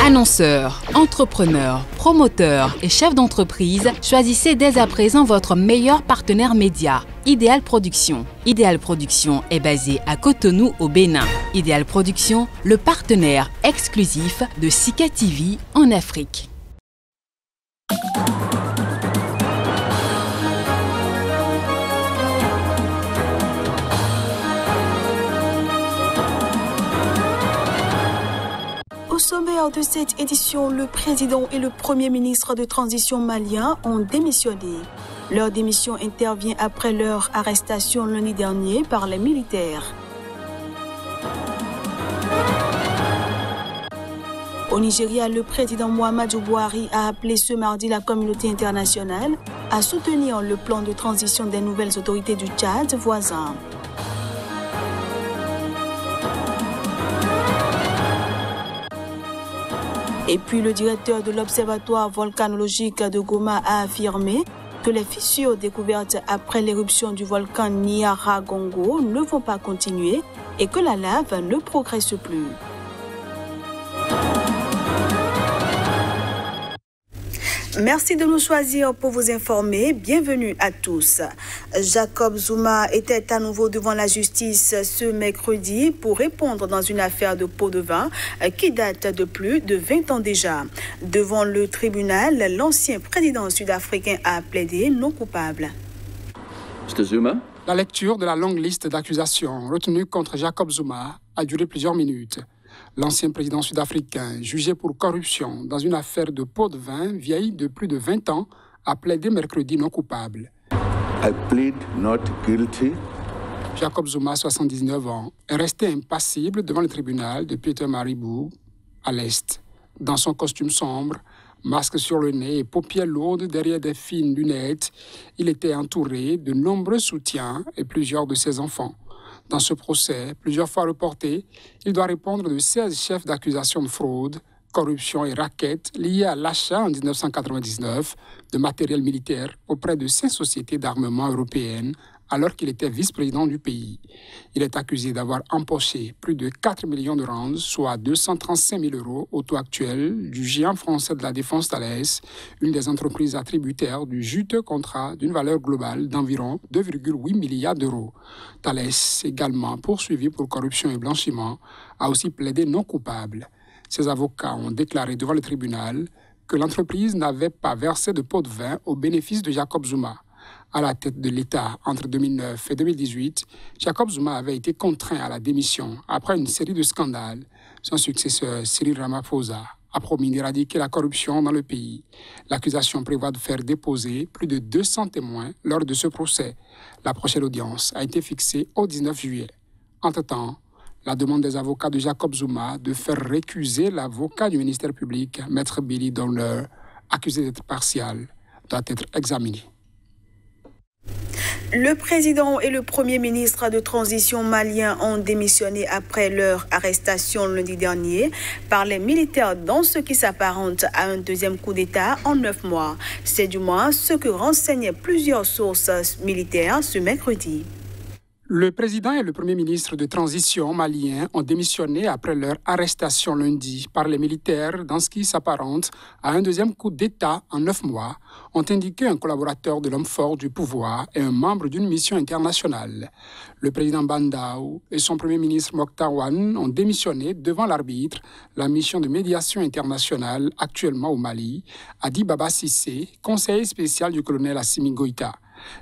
Annonceurs, entrepreneurs, promoteurs et chefs d'entreprise, choisissez dès à présent votre meilleur partenaire média, Idéal Production. Idéal Production est basé à Cotonou au Bénin. Idéal Production, le partenaire exclusif de Sika TV en Afrique. Au sommaire de cette édition, le président et le premier ministre de transition malien ont démissionné. Leur démission intervient après leur arrestation lundi dernier par les militaires. Au Nigeria, le président Muhammadu Buhari a appelé ce mardi la communauté internationale à soutenir le plan de transition des nouvelles autorités du Tchad voisin. Et puis le directeur de l'Observatoire volcanologique de Goma a affirmé que les fissures découvertes après l'éruption du volcan Nyiragongo ne vont pas continuer et que la lave ne progresse plus. Merci de nous choisir pour vous informer. Bienvenue à tous. Jacob Zuma était à nouveau devant la justice ce mercredi pour répondre dans une affaire de pot de vin qui date de plus de 20 ans déjà. Devant le tribunal, l'ancien président sud-africain a plaidé non coupable. Mr. Zuma? La lecture de la longue liste d'accusations retenue contre Jacob Zuma a duré plusieurs minutes. L'ancien président sud-africain, jugé pour corruption dans une affaire de pot de vin vieille de plus de 20 ans, a plaidé mercredi non coupable. I plead not guilty. Jacob Zuma, 79 ans, est resté impassible devant le tribunal de Pietermaritzburg, à l'est. Dans son costume sombre, masque sur le nez et paupières lourdes derrière des fines lunettes, il était entouré de nombreux soutiens et plusieurs de ses enfants. Dans ce procès, plusieurs fois reporté, il doit répondre de 16 chefs d'accusation de fraude, corruption et racket liés à l'achat en 1999 de matériel militaire auprès de 5 sociétés d'armement européennes alors qu'il était vice-président du pays. Il est accusé d'avoir empoché plus de 4 millions de rands, soit 235 000 € au taux actuel, du géant français de la défense Thales, une des entreprises attributaires du juteux contrat d'une valeur globale d'environ 2,8 milliards d'euros. Thales, également poursuivi pour corruption et blanchiment, a aussi plaidé non coupable. Ses avocats ont déclaré devant le tribunal que l'entreprise n'avait pas versé de pot de vin au bénéfice de Jacob Zuma. À la tête de l'État entre 2009 et 2018, Jacob Zuma avait été contraint à la démission après une série de scandales. Son successeur, Cyril Ramaphosa, a promis d'éradiquer la corruption dans le pays. L'accusation prévoit de faire déposer plus de 200 témoins lors de ce procès. La prochaine audience a été fixée au 19 juillet. Entre-temps, la demande des avocats de Jacob Zuma de faire récuser l'avocat du ministère public, Maître Billy Donler, accusé d'être partial, doit être examinée. Le président et le premier ministre de transition malien ont démissionné après leur arrestation lundi dernier par les militaires dans ce qui s'apparente à un deuxième coup d'État en 9 mois. C'est du moins ce que renseignaient plusieurs sources militaires ce mercredi. Le président et le premier ministre de transition malien ont démissionné après leur arrestation lundi par les militaires dans ce qui s'apparente à un deuxième coup d'État en 9 mois, ont indiqué un collaborateur de l'homme fort du pouvoir et un membre d'une mission internationale. Le président Bandao et son premier ministre Mokhtar Ouane ont démissionné devant l'arbitre, la mission de médiation internationale actuellement au Mali, a dit Baba Cissé, conseiller spécial du colonel Assimi Goïta.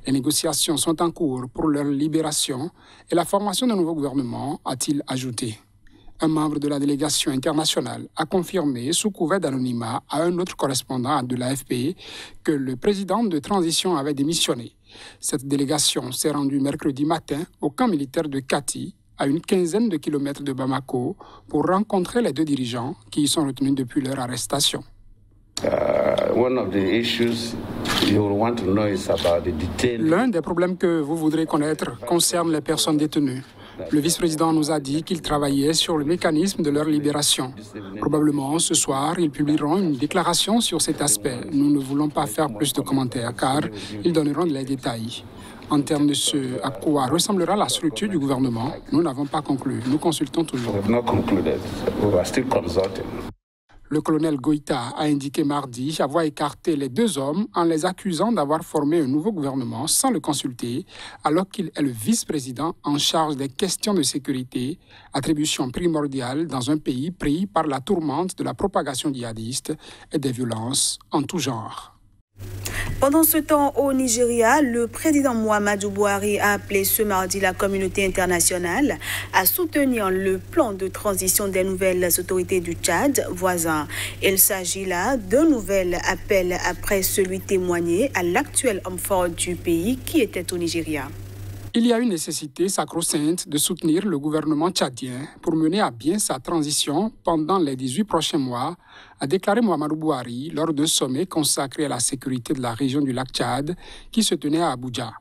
Les négociations sont en cours pour leur libération et la formation d'un nouveau gouvernement, a-t-il ajouté. Un membre de la délégation internationale a confirmé, sous couvert d'anonymat, à un autre correspondant de l'AFP que le président de transition avait démissionné. Cette délégation s'est rendue mercredi matin au camp militaire de Kati, à une quinzaine de kilomètres de Bamako, pour rencontrer les deux dirigeants qui y sont retenus depuis leur arrestation. L'un des problèmes que vous voudrez connaître concerne les personnes détenues. Le vice-président nous a dit qu'ils travaillaient sur le mécanisme de leur libération. Probablement, ce soir, ils publieront une déclaration sur cet aspect. Nous ne voulons pas faire plus de commentaires car ils donneront les détails. En termes de ce à quoi ressemblera la structure du gouvernement, nous n'avons pas conclu. Nous consultons toujours. Le colonel Goïta a indiqué mardi avoir écarté les deux hommes en les accusant d'avoir formé un nouveau gouvernement sans le consulter, alors qu'il est le vice-président en charge des questions de sécurité, attribution primordiale dans un pays pris par la tourmente de la propagation djihadiste et des violences en tout genre. Pendant ce temps, au Nigeria, le président Muhammadu Buhari a appelé ce mardi la communauté internationale à soutenir le plan de transition des nouvelles autorités du Tchad voisin. Il s'agit là d'un nouvel appel après celui témoigné à l'actuel homme fort du pays qui était au Nigeria. Il y a une nécessité sacro-sainte de soutenir le gouvernement tchadien pour mener à bien sa transition pendant les 18 prochains mois, a déclaré Muhammadu Buhari lors d'un sommet consacré à la sécurité de la région du lac Tchad qui se tenait à Abuja.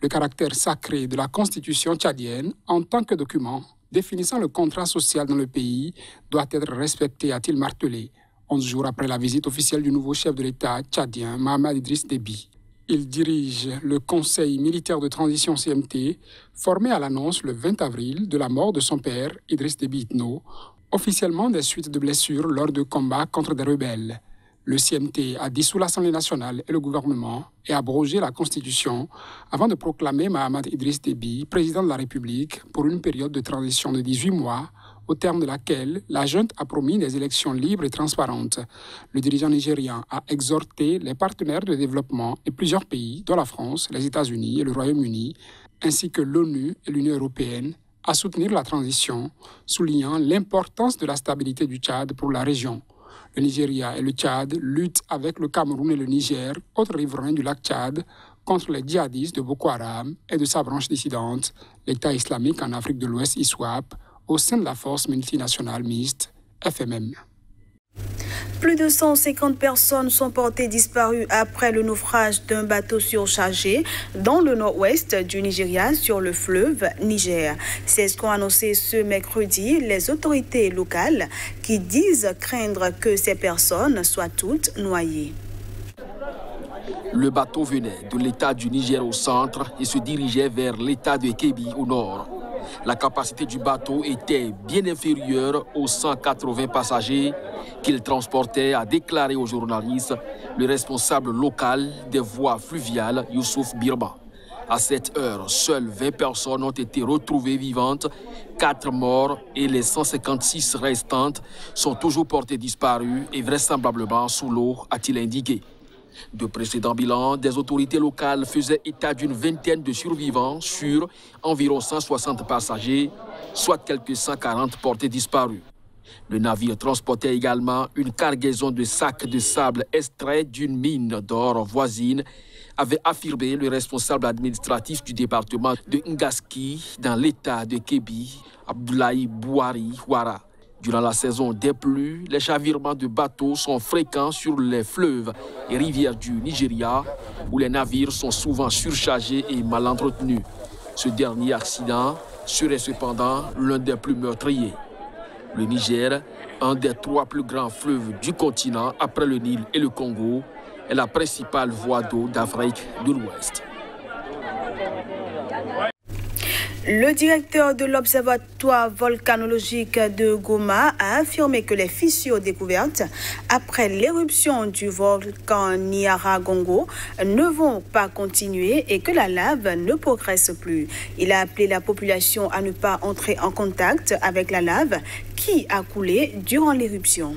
Le caractère sacré de la constitution tchadienne en tant que document définissant le contrat social dans le pays doit être respecté, a-t-il martelé, 11 jours après la visite officielle du nouveau chef de l'État tchadien, Mahamat Idriss Déby. Il dirige le Conseil militaire de transition CMT, formé à l'annonce le 20 avril de la mort de son père, Idriss Déby Itno, officiellement des suites de blessures lors de combats contre des rebelles. Le CMT a dissous l'Assemblée nationale et le gouvernement et abrogé la Constitution avant de proclamer Mahamat Idriss Déby président de la République pour une période de transition de 18 mois, au terme de laquelle la junte a promis des élections libres et transparentes. Le dirigeant nigérian a exhorté les partenaires de développement et plusieurs pays, dont la France, les États-Unis et le Royaume-Uni, ainsi que l'ONU et l'Union européenne, à soutenir la transition, soulignant l'importance de la stabilité du Tchad pour la région. Le Nigeria et le Tchad luttent avec le Cameroun et le Niger, autres riverains du lac Tchad, contre les djihadistes de Boko Haram et de sa branche dissidente, l'État islamique en Afrique de l'Ouest ISWAP, au sein de la force multinationale mixte FMM. Plus de 150 personnes sont portées disparues après le naufrage d'un bateau surchargé dans le nord-ouest du Nigeria sur le fleuve Niger. C'est ce qu'ont annoncé ce mercredi les autorités locales qui disent craindre que ces personnes soient toutes noyées. Le bateau venait de l'État du Niger au centre et se dirigeait vers l'État de Kebbi au nord. La capacité du bateau était bien inférieure aux 180 passagers qu'il transportait, a déclaré aux journalistes le responsable local des voies fluviales, Youssouf Birba. À cette heure, seules 20 personnes ont été retrouvées vivantes, 4 morts et les 156 restantes sont toujours portées disparues et vraisemblablement sous l'eau, a-t-il indiqué. De précédents bilans des autorités locales faisaient état d'une vingtaine de survivants sur environ 160 passagers, soit quelques 140 portés disparus. Le navire transportait également une cargaison de sacs de sable extraits d'une mine d'or voisine, avait affirmé le responsable administratif du département de Ngaski dans l'état de Kebbi, Abdoulaye Bouhari Ouara. Durant la saison des pluies, les chavirements de bateaux sont fréquents sur les fleuves et rivières du Nigeria, où les navires sont souvent surchargés et mal entretenus. Ce dernier accident serait cependant l'un des plus meurtriers. Le Niger, un des 3 plus grands fleuves du continent après le Nil et le Congo, est la principale voie d'eau d'Afrique de l'Ouest. Le directeur de l'Observatoire volcanologique de Goma a affirmé que les fissures découvertes après l'éruption du volcan Nyiragongo ne vont pas continuer et que la lave ne progresse plus. Il a appelé la population à ne pas entrer en contact avec la lave qui a coulé durant l'éruption.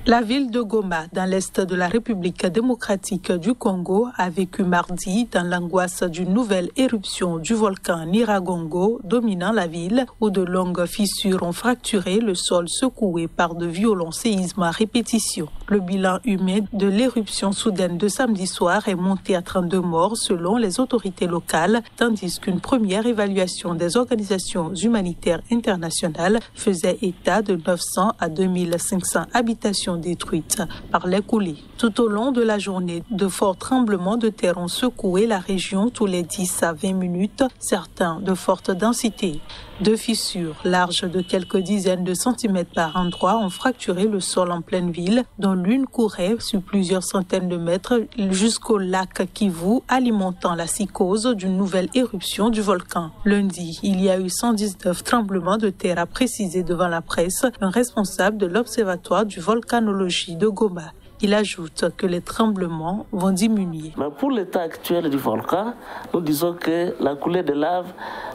La ville de Goma, dans l'est de la République démocratique du Congo, a vécu mardi dans l'angoisse d'une nouvelle éruption du volcan Nyiragongo dominant la ville, où de longues fissures ont fracturé le sol secoué par de violents séismes à répétition. Le bilan humain de l'éruption soudaine de samedi soir est monté à 32 morts selon les autorités locales, tandis qu'une première évaluation des organisations humanitaires internationales faisait état de 900 à 2500 habitations détruites par les coulées. Tout au long de la journée, de forts tremblements de terre ont secoué la région tous les 10 à 20 minutes, certains de forte densité. Deux fissures, larges de quelques dizaines de centimètres par endroit, ont fracturé le sol en pleine ville, dont l'une courait sur plusieurs centaines de mètres jusqu'au lac Kivu, alimentant la psychose d'une nouvelle éruption du volcan. Lundi, il y a eu 119 tremblements de terre, a précisé devant la presse un responsable de l'Observatoire du volcanologie de Goma. Il ajoute que les tremblements vont diminuer. Mais pour l'état actuel du volcan, nous disons que la coulée de lave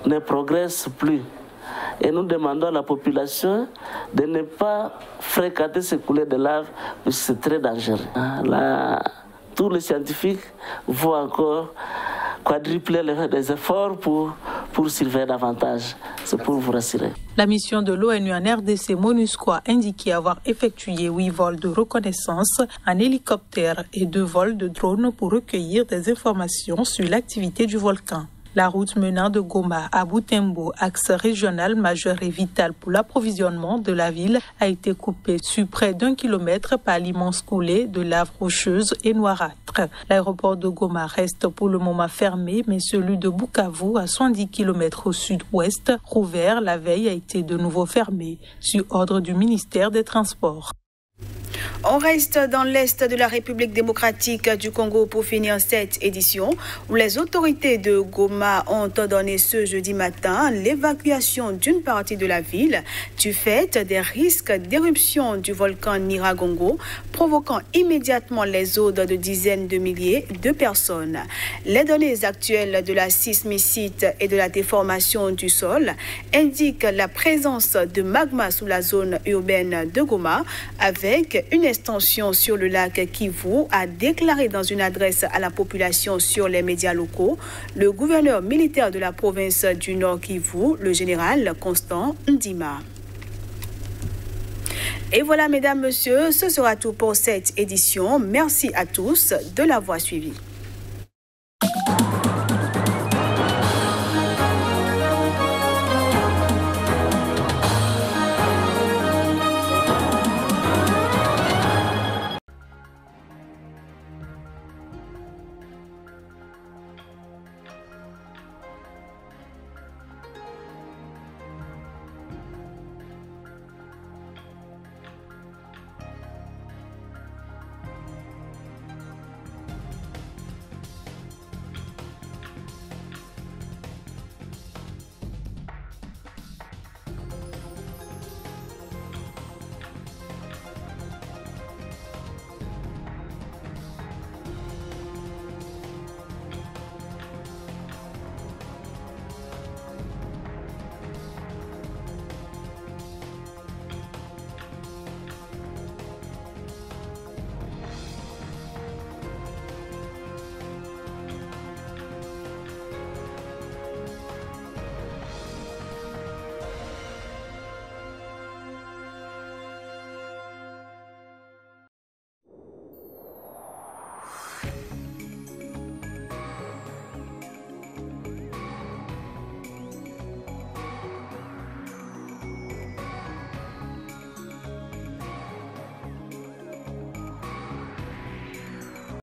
ne progresse plus. Et nous demandons à la population de ne pas fréquenter ces coulées de lave, parce que c'est très dangereux. Tous les scientifiques vont encore quadrupler les efforts pour surveiller davantage. C'est pour vous rassurer. La mission de l'ONU en RDC, MONUSCO, a indiqué avoir effectué 8 vols de reconnaissance en hélicoptère et 2 vols de drone pour recueillir des informations sur l'activité du volcan. La route menant de Goma à Butembo, axe régional majeur et vital pour l'approvisionnement de la ville, a été coupée sur près d'1 kilomètre par l'immense coulée de lave rocheuse et noirâtre. L'aéroport de Goma reste pour le moment fermé, mais celui de Bukavu, à 70 km au sud-ouest, rouvert la veille, a été de nouveau fermé, sur ordre du ministère des Transports. On reste dans l'Est de la République démocratique du Congo pour finir cette édition où les autorités de Goma ont ordonné ce jeudi matin l'évacuation d'une partie de la ville du fait des risques d'éruption du volcan Nyiragongo, provoquant immédiatement l'exode de dizaines de milliers de personnes. Les données actuelles de la sismicite et de la déformation du sol indiquent la présence de magma sous la zone urbaine de Goma avec une extension sur le lac Kivu, a déclaré dans une adresse à la population sur les médias locaux le gouverneur militaire de la province du Nord Kivu, le général Constant Ndima. Et voilà, mesdames, messieurs, ce sera tout pour cette édition. Merci à tous de l'avoir suivi.